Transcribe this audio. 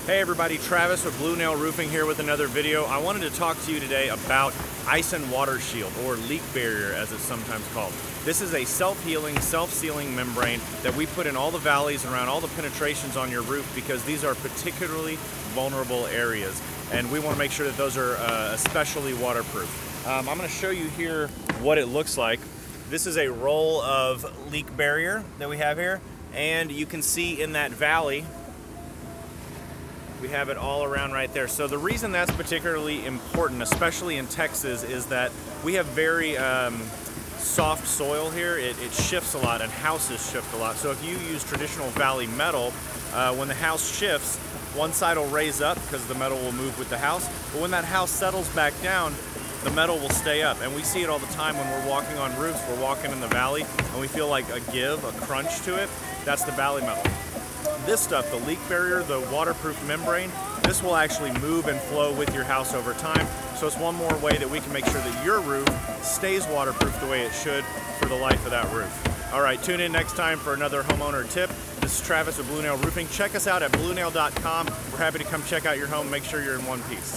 Hey everybody, Travis with Blue Nail Roofing here with another video. I wanted to talk to you today about Ice and Water Shield, or leak barrier as it's sometimes called. This is a self-healing, self-sealing membrane that we put in all the valleys around all the penetrations on your roof because these are particularly vulnerable areas and we want to make sure that those are especially waterproof. I'm going to show you here what it looks like. This is a roll of leak barrier that we have here, and you can see in that valley we have it all around right there. So the reason that's particularly important, especially in Texas, is that we have very soft soil here. It shifts a lot, and houses shift a lot. So if you use traditional valley metal, when the house shifts, one side will raise up because the metal will move with the house. But when that house settles back down, the metal will stay up. And we see it all the time when we're walking on roofs. We're walking in the valley and we feel like a give, a crunch to it. That's the valley metal. This stuff, the leak barrier, the waterproof membrane, this will actually move and flow with your house over time. So it's one more way that we can make sure that your roof stays waterproof the way it should for the life of that roof. All right, tune in next time for another homeowner tip. This is Travis with Blue Nail Roofing. Check us out at bluenail.com. We're happy to come check out your home, make sure you're in one piece.